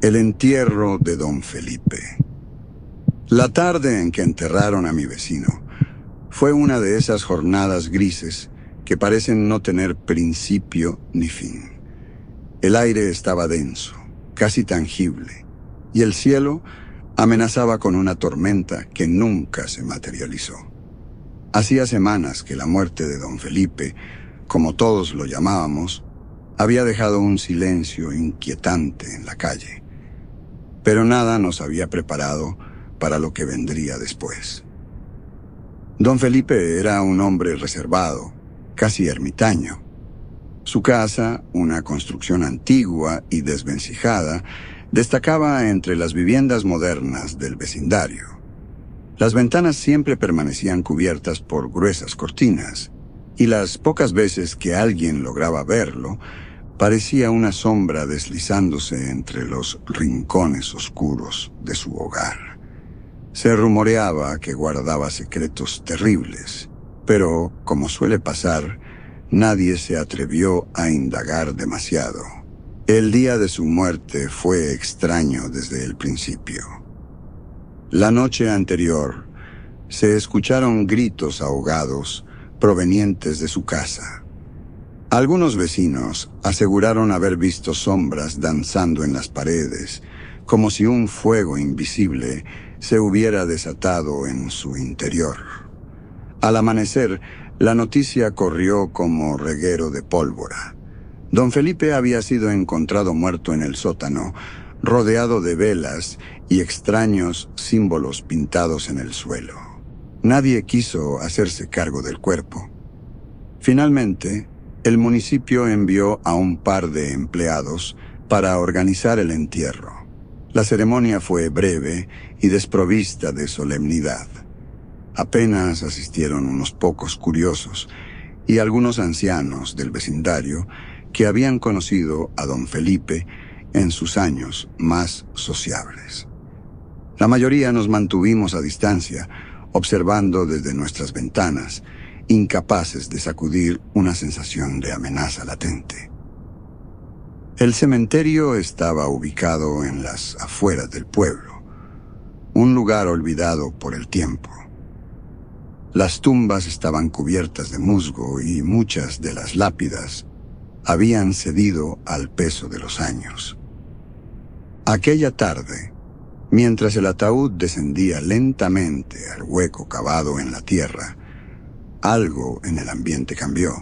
El entierro de don Felipe. La tarde en que enterraron a mi vecino fue una de esas jornadas grises que parecen no tener principio ni fin. El aire estaba denso, casi tangible, y el cielo amenazaba con una tormenta que nunca se materializó. Hacía semanas que la muerte de don Felipe, como todos lo llamábamos, había dejado un silencio inquietante en la calle. Pero nada nos había preparado para lo que vendría después. Don Felipe era un hombre reservado, casi ermitaño. Su casa, una construcción antigua y desvencijada, destacaba entre las viviendas modernas del vecindario. Las ventanas siempre permanecían cubiertas por gruesas cortinas, y las pocas veces que alguien lograba verlo, parecía una sombra deslizándose entre los rincones oscuros de su hogar. Se rumoreaba que guardaba secretos terribles, pero, como suele pasar, nadie se atrevió a indagar demasiado. El día de su muerte fue extraño desde el principio. La noche anterior, se escucharon gritos ahogados provenientes de su casa. Algunos vecinos aseguraron haber visto sombras danzando en las paredes, como si un fuego invisible se hubiera desatado en su interior. Al amanecer, la noticia corrió como reguero de pólvora. Don Felipe había sido encontrado muerto en el sótano, rodeado de velas y extraños símbolos pintados en el suelo. Nadie quiso hacerse cargo del cuerpo. Finalmente, el municipio envió a un par de empleados para organizar el entierro. La ceremonia fue breve y desprovista de solemnidad. Apenas asistieron unos pocos curiosos y algunos ancianos del vecindario que habían conocido a don Felipe en sus años más sociables. La mayoría nos mantuvimos a distancia, observando desde nuestras ventanas, incapaces de sacudir una sensación de amenaza latente. El cementerio estaba ubicado en las afueras del pueblo, un lugar olvidado por el tiempo. Las tumbas estaban cubiertas de musgo y muchas de las lápidas habían cedido al peso de los años. Aquella tarde, mientras el ataúd descendía lentamente al hueco cavado en la tierra, algo en el ambiente cambió.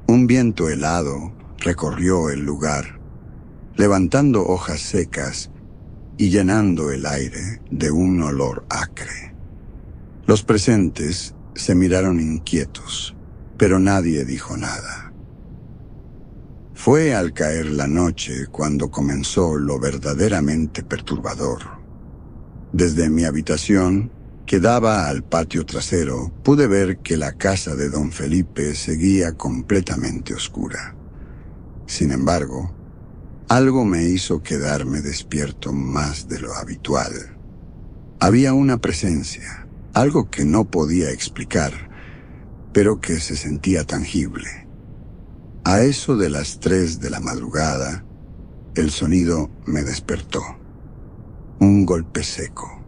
Un viento helado recorrió el lugar, levantando hojas secas y llenando el aire de un olor acre. Los presentes se miraron inquietos, pero nadie dijo nada. Fue al caer la noche cuando comenzó lo verdaderamente perturbador. Desde mi habitación, que daba al patio trasero, pude ver que la casa de don Felipe seguía completamente oscura. Sin embargo, algo me hizo quedarme despierto más de lo habitual. Había una presencia, algo que no podía explicar, pero que se sentía tangible. A eso de las 3 de la madrugada, el sonido me despertó. Un golpe seco,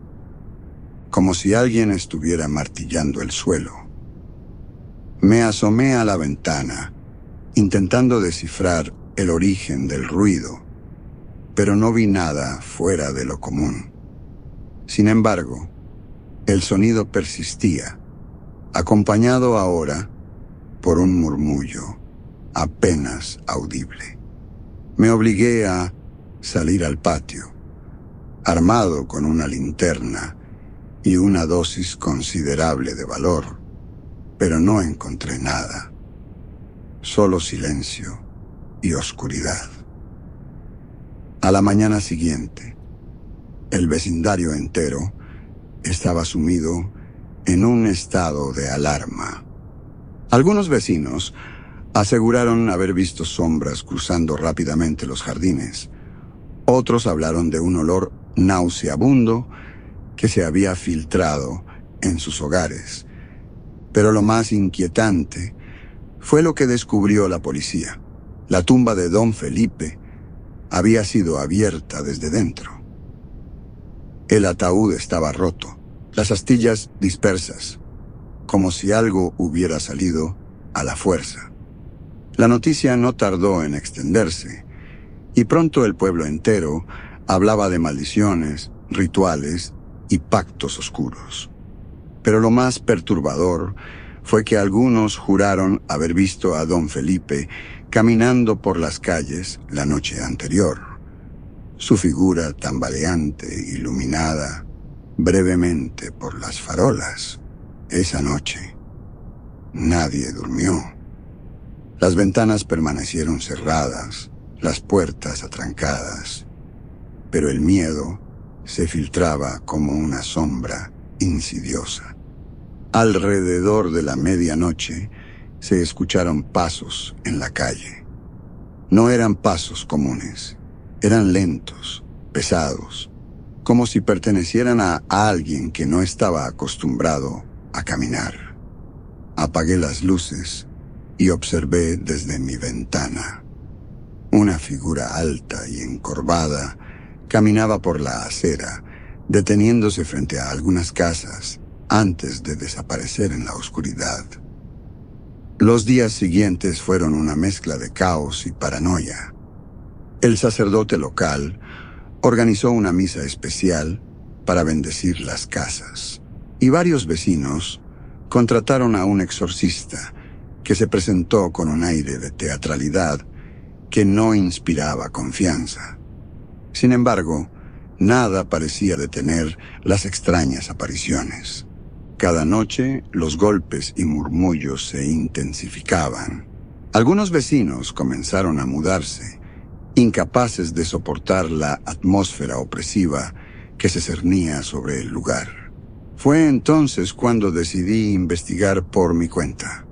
como si alguien estuviera martillando el suelo. Me asomé a la ventana, intentando descifrar el origen del ruido, pero no vi nada fuera de lo común. Sin embargo, el sonido persistía, acompañado ahora por un murmullo apenas audible. Me obligué a salir al patio, armado con una linterna y una dosis considerable de valor, pero no encontré nada. Solo silencio y oscuridad. A la mañana siguiente, el vecindario entero estaba sumido en un estado de alarma. Algunos vecinos aseguraron haber visto sombras cruzando rápidamente los jardines. Otros hablaron de un olor nauseabundo que se había filtrado en sus hogares. Pero lo más inquietante fue lo que descubrió la policía. La tumba de don Felipe había sido abierta desde dentro. El ataúd estaba roto, las astillas dispersas, como si algo hubiera salido a la fuerza. La noticia no tardó en extenderse, y pronto el pueblo entero hablaba de maldiciones, rituales y pactos oscuros. Pero lo más perturbador fue que algunos juraron haber visto a don Felipe caminando por las calles la noche anterior. Su figura tambaleante, iluminada brevemente por las farolas. Esa noche, nadie durmió. Las ventanas permanecieron cerradas, las puertas atrancadas, pero el miedo se filtraba como una sombra insidiosa. Alrededor de la medianoche se escucharon pasos en la calle. No eran pasos comunes, eran lentos, pesados, como si pertenecieran a alguien que no estaba acostumbrado a caminar. Apagué las luces y observé desde mi ventana. Una figura alta y encorvada caminaba por la acera, deteniéndose frente a algunas casas antes de desaparecer en la oscuridad. Los días siguientes fueron una mezcla de caos y paranoia. El sacerdote local organizó una misa especial para bendecir las casas, y varios vecinos contrataron a un exorcista que se presentó con un aire de teatralidad que no inspiraba confianza. Sin embargo, nada parecía detener las extrañas apariciones. Cada noche, los golpes y murmullos se intensificaban. Algunos vecinos comenzaron a mudarse, incapaces de soportar la atmósfera opresiva que se cernía sobre el lugar. Fue entonces cuando decidí investigar por mi cuenta.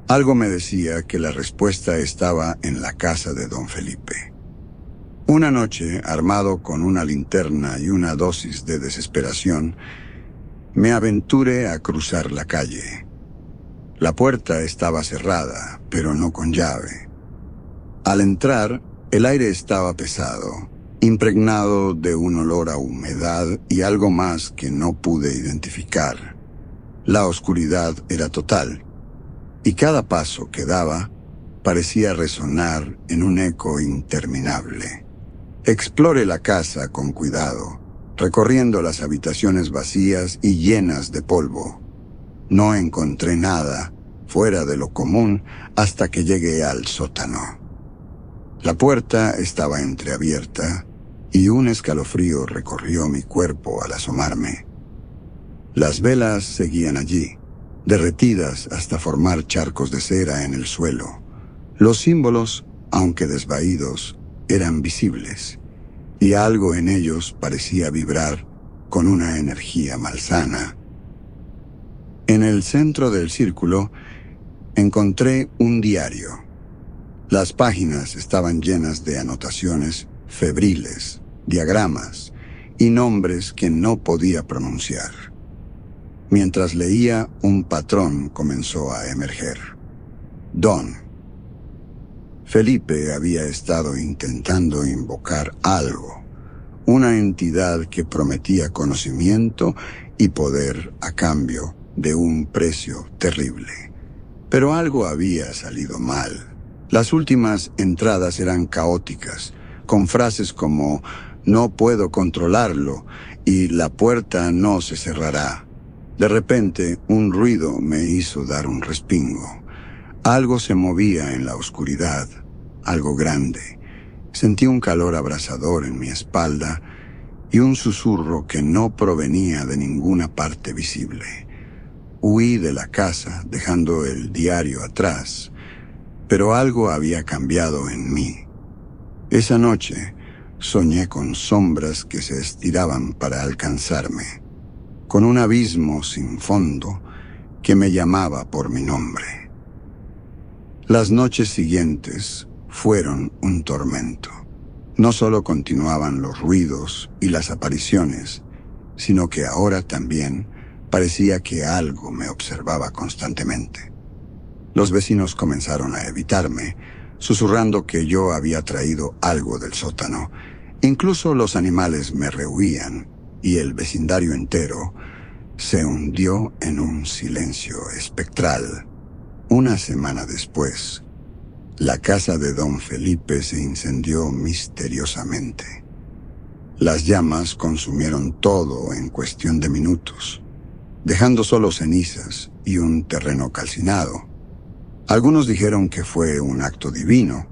Algo me decía que la respuesta estaba en la casa de don Felipe. Una noche, armado con una linterna y una dosis de desesperación, me aventuré a cruzar la calle. La puerta estaba cerrada, pero no con llave. Al entrar, el aire estaba pesado, impregnado de un olor a humedad y algo más que no pude identificar. La oscuridad era total, y cada paso que daba parecía resonar en un eco interminable. Exploré la casa con cuidado, recorriendo las habitaciones vacías y llenas de polvo. No encontré nada fuera de lo común hasta que llegué al sótano. La puerta estaba entreabierta y un escalofrío recorrió mi cuerpo al asomarme. Las velas seguían allí, derretidas hasta formar charcos de cera en el suelo. Los símbolos, aunque desvaídos, eran visibles, y algo en ellos parecía vibrar con una energía malsana. En el centro del círculo encontré un diario. Las páginas estaban llenas de anotaciones febriles, diagramas y nombres que no podía pronunciar. Mientras leía, un patrón comenzó a emerger. Don. Felipe había estado intentando invocar algo, una entidad que prometía conocimiento y poder a cambio de un precio terrible. Pero algo había salido mal. Las últimas entradas eran caóticas, con frases como «no puedo controlarlo» y «la puerta no se cerrará». De repente, un ruido me hizo dar un respingo. Algo se movía en la oscuridad, algo grande. Sentí un calor abrasador en mi espalda y un susurro que no provenía de ninguna parte visible. Huí de la casa, dejando el diario atrás, pero algo había cambiado en mí. Esa noche, soñé con sombras que se estiraban para alcanzarme, con un abismo sin fondo que me llamaba por mi nombre. Las noches siguientes fueron un tormento. No solo continuaban los ruidos y las apariciones, sino que ahora también parecía que algo me observaba constantemente. Los vecinos comenzaron a evitarme, susurrando que yo había traído algo del sótano. Incluso los animales me rehuían y el vecindario entero se hundió en un silencio espectral. Una semana después, la casa de don Felipe se incendió misteriosamente. Las llamas consumieron todo en cuestión de minutos, dejando solo cenizas y un terreno calcinado. Algunos dijeron que fue un acto divino,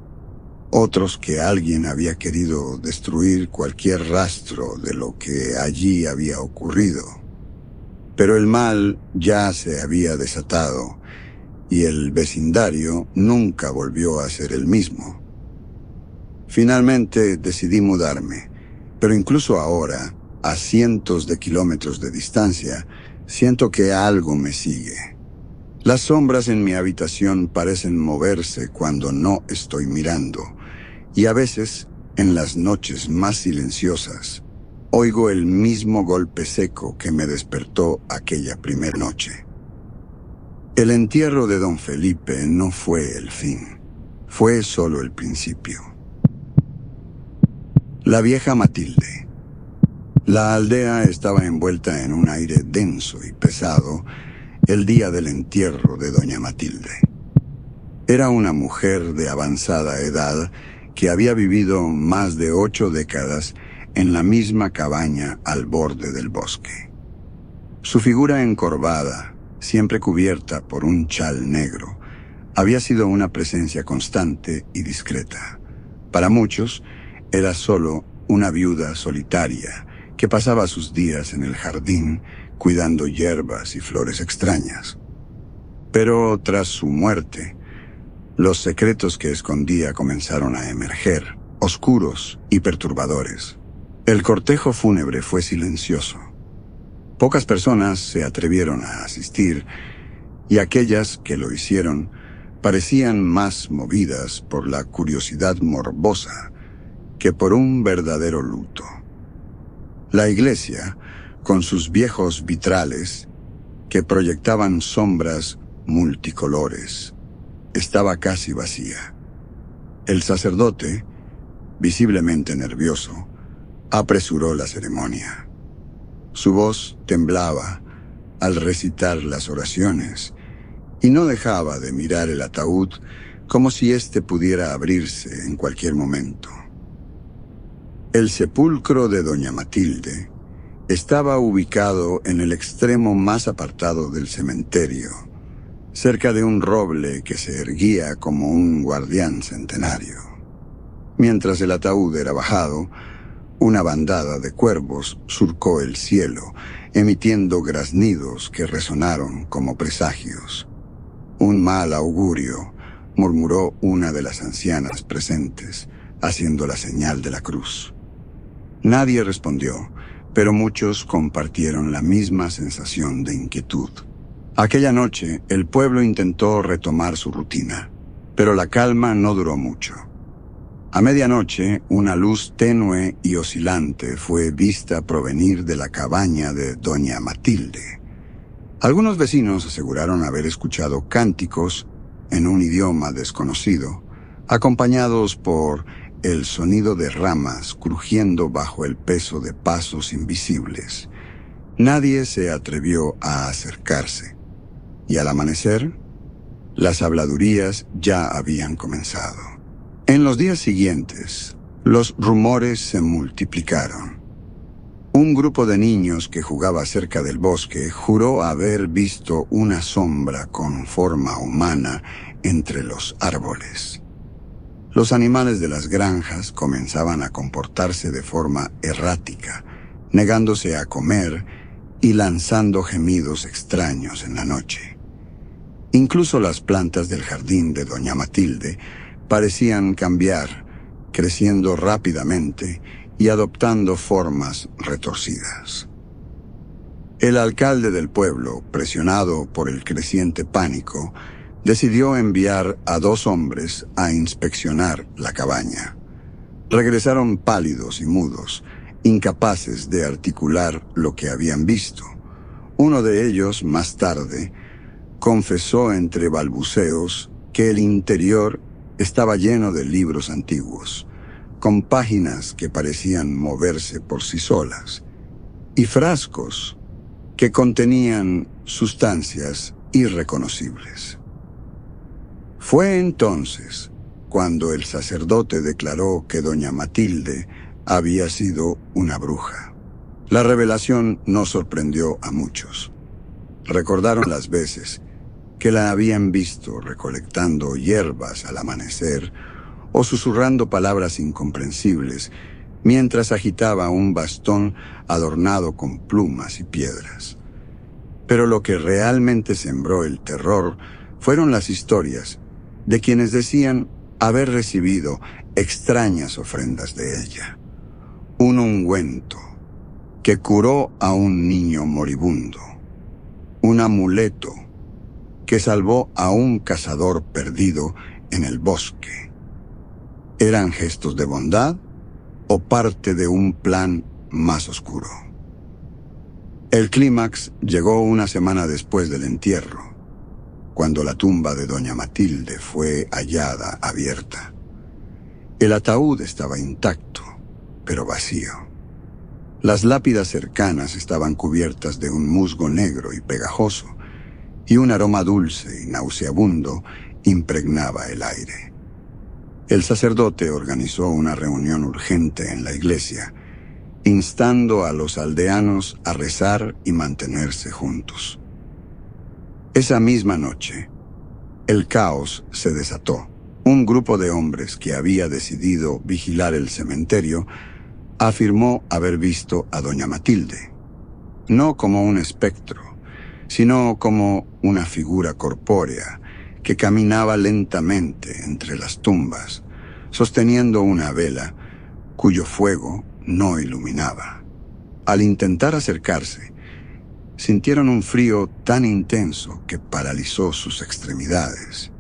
otros que alguien había querido destruir cualquier rastro de lo que allí había ocurrido. Pero el mal ya se había desatado y el vecindario nunca volvió a ser el mismo. Finalmente decidí mudarme, pero incluso ahora, a cientos de kilómetros de distancia, siento que algo me sigue. Las sombras en mi habitación parecen moverse cuando no estoy mirando, y a veces, en las noches más silenciosas, oigo el mismo golpe seco que me despertó aquella primera noche. El entierro de don Felipe no fue el fin, fue solo el principio. La vieja Matilde. La aldea estaba envuelta en un aire denso y pesado el día del entierro de doña Matilde. Era una mujer de avanzada edad que había vivido más de 8 décadas en la misma cabaña al borde del bosque. Su figura encorvada, siempre cubierta por un chal negro, había sido una presencia constante y discreta. Para muchos, era solo una viuda solitaria que pasaba sus días en el jardín cuidando hierbas y flores extrañas. Pero tras su muerte, los secretos que escondía comenzaron a emerger, oscuros y perturbadores. El cortejo fúnebre fue silencioso. Pocas personas se atrevieron a asistir, y aquellas que lo hicieron parecían más movidas por la curiosidad morbosa que por un verdadero luto. La iglesia, con sus viejos vitrales que proyectaban sombras multicolores, estaba casi vacía. El sacerdote, visiblemente nervioso, apresuró la ceremonia. Su voz temblaba al recitar las oraciones y no dejaba de mirar el ataúd como si éste pudiera abrirse en cualquier momento. El sepulcro de doña Matilde estaba ubicado en el extremo más apartado del cementerio, cerca de un roble que se erguía como un guardián centenario. Mientras el ataúd era bajado, una bandada de cuervos surcó el cielo, emitiendo graznidos que resonaron como presagios. Un mal augurio, murmuró una de las ancianas presentes, haciendo la señal de la cruz. Nadie respondió, pero muchos compartieron la misma sensación de inquietud. Aquella noche, el pueblo intentó retomar su rutina, pero la calma no duró mucho. A medianoche, una luz tenue y oscilante fue vista provenir de la cabaña de doña Matilde. Algunos vecinos aseguraron haber escuchado cánticos en un idioma desconocido, acompañados por el sonido de ramas crujiendo bajo el peso de pasos invisibles. Nadie se atrevió a acercarse, y al amanecer, las habladurías ya habían comenzado. En los días siguientes, los rumores se multiplicaron. Un grupo de niños que jugaba cerca del bosque juró haber visto una sombra con forma humana entre los árboles. Los animales de las granjas comenzaban a comportarse de forma errática, negándose a comer y lanzando gemidos extraños en la noche. Incluso las plantas del jardín de doña Matilde parecían cambiar, creciendo rápidamente y adoptando formas retorcidas. El alcalde del pueblo, presionado por el creciente pánico, decidió enviar a 2 hombres a inspeccionar la cabaña. Regresaron pálidos y mudos, incapaces de articular lo que habían visto. Uno de ellos, más tarde, confesó entre balbuceos que el interior estaba lleno de libros antiguos, con páginas que parecían moverse por sí solas, y frascos que contenían sustancias irreconocibles. Fue entonces cuando el sacerdote declaró que doña Matilde había sido una bruja. La revelación no sorprendió a muchos. Recordaron las veces que la habían visto recolectando hierbas al amanecer o susurrando palabras incomprensibles mientras agitaba un bastón adornado con plumas y piedras. Pero lo que realmente sembró el terror fueron las historias de quienes decían haber recibido extrañas ofrendas de ella. Un ungüento que curó a un niño moribundo. Un amuleto que salvó a un cazador perdido en el bosque. ¿Eran gestos de bondad o parte de un plan más oscuro? El clímax llegó una semana después del entierro, cuando la tumba de doña Matilde fue hallada abierta. El ataúd estaba intacto, pero vacío. Las lápidas cercanas estaban cubiertas de un musgo negro y pegajoso, y un aroma dulce y nauseabundo impregnaba el aire. El sacerdote organizó una reunión urgente en la iglesia, instando a los aldeanos a rezar y mantenerse juntos. Esa misma noche, el caos se desató. Un grupo de hombres que había decidido vigilar el cementerio afirmó haber visto a doña Matilde, no como un espectro, sino como una figura corpórea que caminaba lentamente entre las tumbas, sosteniendo una vela cuyo fuego no iluminaba. Al intentar acercarse, sintieron un frío tan intenso que paralizó sus extremidades.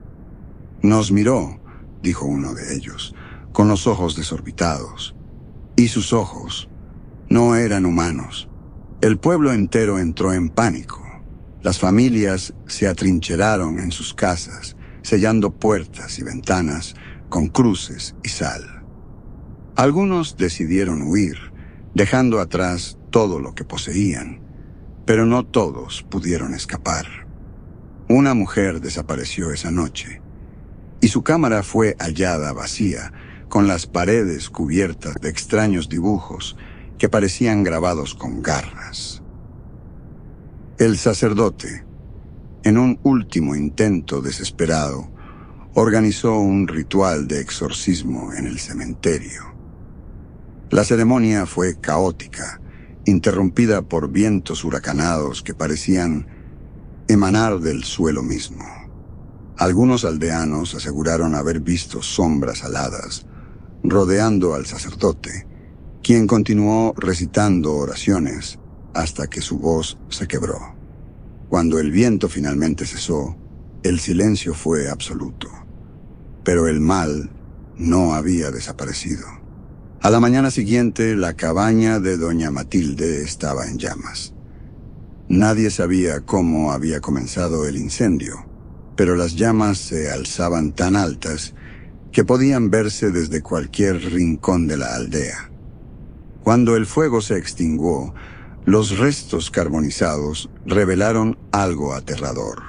«Nos miró», dijo uno de ellos, con los ojos desorbitados. Y sus ojos no eran humanos. El pueblo entero entró en pánico. Las familias se atrincheraron en sus casas, sellando puertas y ventanas con cruces y sal. Algunos decidieron huir, dejando atrás todo lo que poseían, pero no todos pudieron escapar. Una mujer desapareció esa noche, y su cámara fue hallada vacía, con las paredes cubiertas de extraños dibujos que parecían grabados con garras. El sacerdote, en un último intento desesperado, organizó un ritual de exorcismo en el cementerio. La ceremonia fue caótica, interrumpida por vientos huracanados que parecían emanar del suelo mismo. Algunos aldeanos aseguraron haber visto sombras aladas rodeando al sacerdote, quien continuó recitando oraciones hasta que su voz se quebró. Cuando el viento finalmente cesó, el silencio fue absoluto, pero el mal no había desaparecido. A la mañana siguiente, la cabaña de doña Matilde estaba en llamas. Nadie sabía cómo había comenzado el incendio, pero las llamas se alzaban tan altas que podían verse desde cualquier rincón de la aldea. Cuando el fuego se extinguió, los restos carbonizados revelaron algo aterrador.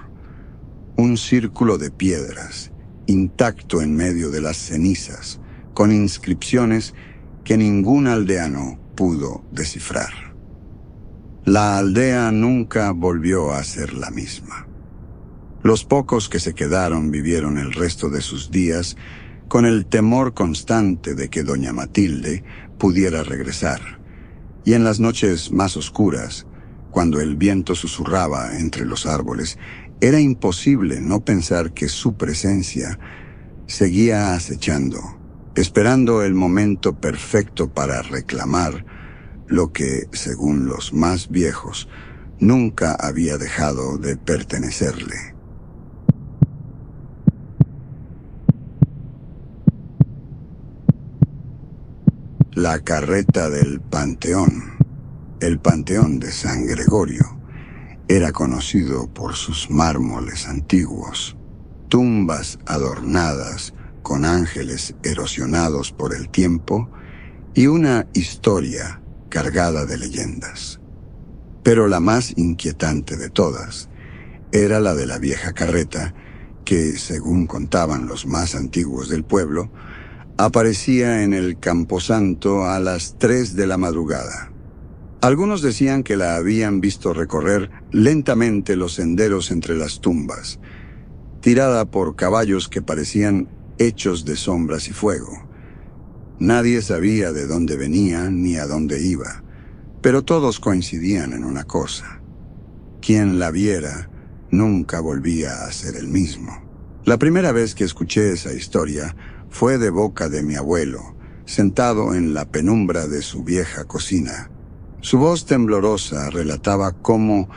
Un círculo de piedras, intacto en medio de las cenizas, con inscripciones que ningún aldeano pudo descifrar. La aldea nunca volvió a ser la misma. Los pocos que se quedaron vivieron el resto de sus días con el temor constante de que doña Matilde pudiera regresar, y en las noches más oscuras, cuando el viento susurraba entre los árboles, era imposible no pensar que su presencia seguía acechando, esperando el momento perfecto para reclamar lo que, según los más viejos, nunca había dejado de pertenecerle. La carreta del Panteón, el Panteón de San Gregorio, era conocido por sus mármoles antiguos, tumbas adornadas con ángeles erosionados por el tiempo y una historia cargada de leyendas. Pero la más inquietante de todas era la de la vieja carreta que, según contaban los más antiguos del pueblo, aparecía en el camposanto a las 3 de la madrugada. Algunos decían que la habían visto recorrer lentamente los senderos entre las tumbas, tirada por caballos que parecían hechos de sombras y fuego. Nadie sabía de dónde venía ni a dónde iba, pero todos coincidían en una cosa: quien la viera nunca volvía a ser el mismo. La primera vez que escuché esa historia fue de boca de mi abuelo, sentado en la penumbra de su vieja cocina. Su voz temblorosa relataba cómo,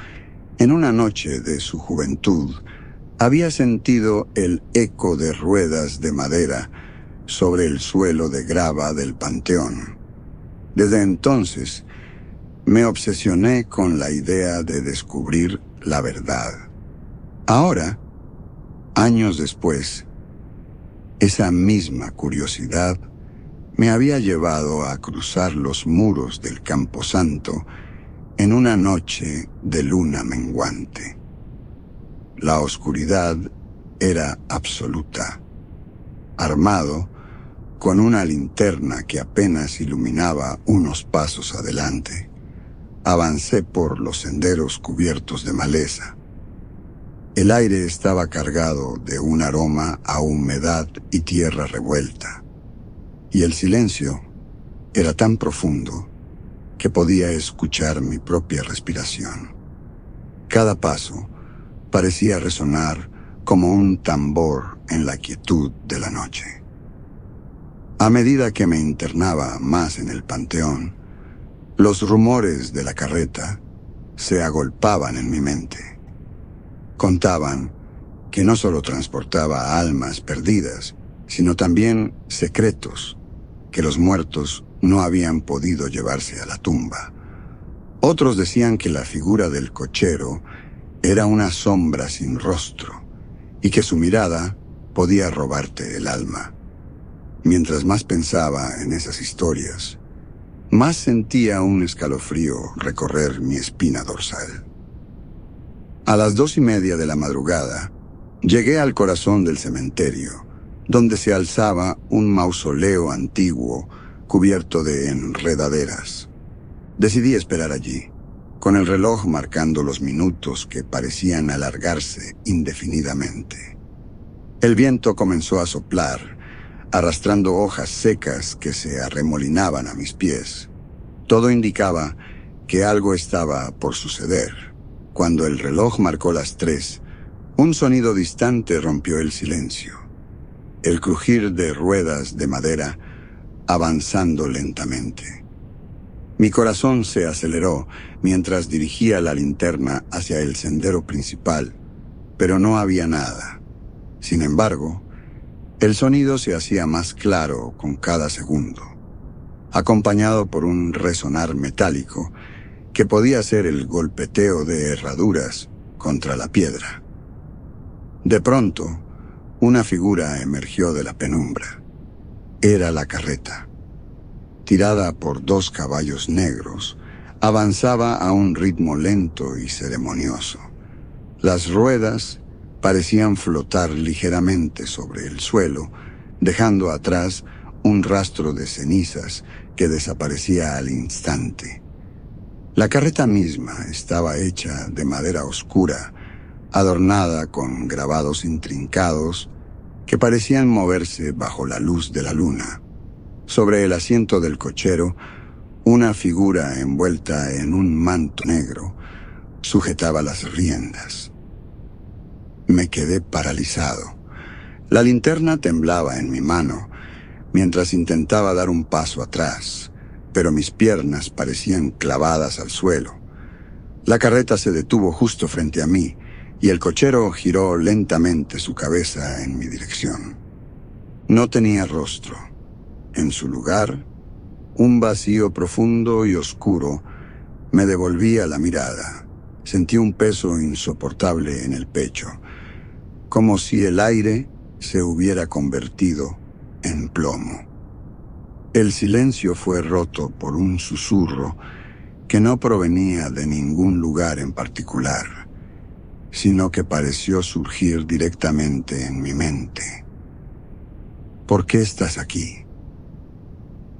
en una noche de su juventud, había sentido el eco de ruedas de madera sobre el suelo de grava del panteón. Desde entonces, me obsesioné con la idea de descubrir la verdad. Ahora, años después, esa misma curiosidad me había llevado a cruzar los muros del camposanto en una noche de luna menguante. La oscuridad era absoluta. Armado con una linterna que apenas iluminaba unos pasos adelante, avancé por los senderos cubiertos de maleza. El aire estaba cargado de un aroma a humedad y tierra revuelta, y el silencio era tan profundo que podía escuchar mi propia respiración. Cada paso parecía resonar como un tambor en la quietud de la noche. A medida que me internaba más en el panteón, los rumores de la carreta se agolpaban en mi mente. Contaban que no solo transportaba almas perdidas, sino también secretos que los muertos no habían podido llevarse a la tumba. Otros decían que la figura del cochero era una sombra sin rostro y que su mirada podía robarte el alma. Mientras más pensaba en esas historias, más sentía un escalofrío recorrer mi espina dorsal. A las 2:30 de la madrugada, llegué al corazón del cementerio, donde se alzaba un mausoleo antiguo cubierto de enredaderas. Decidí esperar allí, con el reloj marcando los minutos que parecían alargarse indefinidamente. El viento comenzó a soplar, arrastrando hojas secas que se arremolinaban a mis pies. Todo indicaba que algo estaba por suceder. Cuando el reloj marcó las 3, un sonido distante rompió el silencio. El crujir de ruedas de madera avanzando lentamente. Mi corazón se aceleró mientras dirigía la linterna hacia el sendero principal, pero no había nada. Sin embargo, el sonido se hacía más claro con cada segundo, acompañado por un resonar metálico que podía ser el golpeteo de herraduras contra la piedra. De pronto, una figura emergió de la penumbra. Era la carreta. Tirada por 2 caballos negros, avanzaba a un ritmo lento y ceremonioso. Las ruedas parecían flotar ligeramente sobre el suelo, dejando atrás un rastro de cenizas que desaparecía al instante. La carreta misma estaba hecha de madera oscura, adornada con grabados intrincados que parecían moverse bajo la luz de la luna. Sobre el asiento del cochero, una figura envuelta en un manto negro sujetaba las riendas. Me quedé paralizado. La linterna temblaba en mi mano mientras intentaba dar un paso atrás, pero mis piernas parecían clavadas al suelo. La carreta se detuvo justo frente a mí y el cochero giró lentamente su cabeza en mi dirección. No tenía rostro. En su lugar, un vacío profundo y oscuro me devolvía la mirada. Sentí un peso insoportable en el pecho, como si el aire se hubiera convertido en plomo. El silencio fue roto por un susurro que no provenía de ningún lugar en particular, sino que pareció surgir directamente en mi mente. ¿Por qué estás aquí?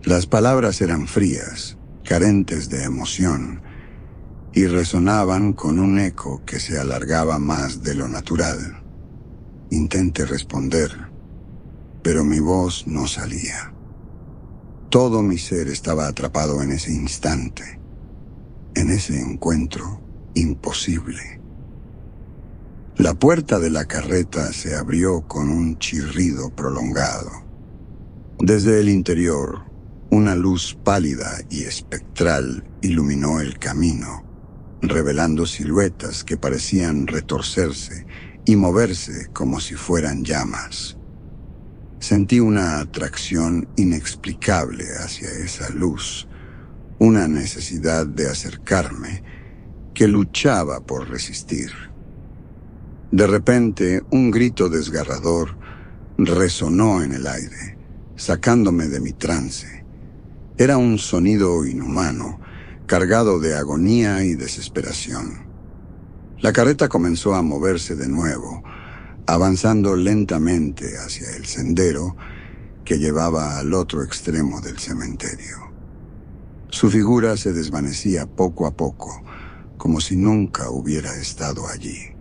Las palabras eran frías, carentes de emoción, y resonaban con un eco que se alargaba más de lo natural. Intenté responder, pero mi voz no salía. Todo mi ser estaba atrapado en ese instante, en ese encuentro imposible. La puerta de la carreta se abrió con un chirrido prolongado. Desde el interior, una luz pálida y espectral iluminó el camino, revelando siluetas que parecían retorcerse y moverse como si fueran llamas. Sentí una atracción inexplicable hacia esa luz, una necesidad de acercarme que luchaba por resistir. De repente, un grito desgarrador resonó en el aire, sacándome de mi trance. Era un sonido inhumano, cargado de agonía y desesperación. La carreta comenzó a moverse de nuevo, avanzando lentamente hacia el sendero que llevaba al otro extremo del cementerio. Su figura se desvanecía poco a poco, como si nunca hubiera estado allí.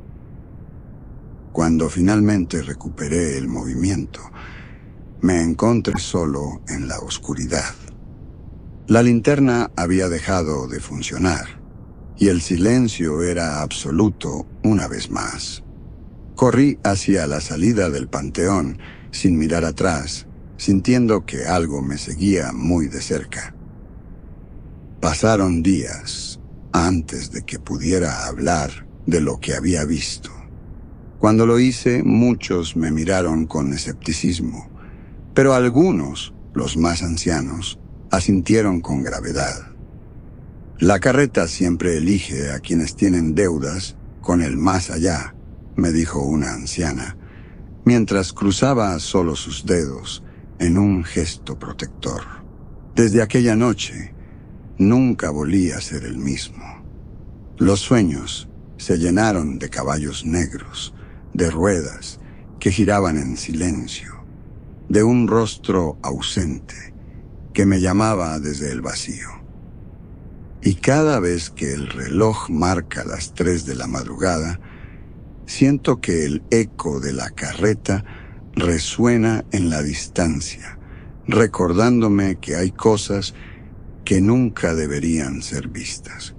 Cuando finalmente recuperé el movimiento, me encontré solo en la oscuridad. La linterna había dejado de funcionar, y el silencio era absoluto una vez más. Corrí hacia la salida del panteón, sin mirar atrás, sintiendo que algo me seguía muy de cerca. Pasaron días antes de que pudiera hablar de lo que había visto. Cuando lo hice, muchos me miraron con escepticismo, pero algunos, los más ancianos, asintieron con gravedad. La carreta siempre elige a quienes tienen deudas con el más allá, me dijo una anciana, mientras cruzaba solo sus dedos en un gesto protector. Desde aquella noche, nunca volví a ser el mismo. Los sueños se llenaron de caballos negros, de ruedas que giraban en silencio, de un rostro ausente que me llamaba desde el vacío. Y cada vez que el reloj marca las 3 de la madrugada, siento que el eco de la carreta resuena en la distancia, recordándome que hay cosas que nunca deberían ser vistas.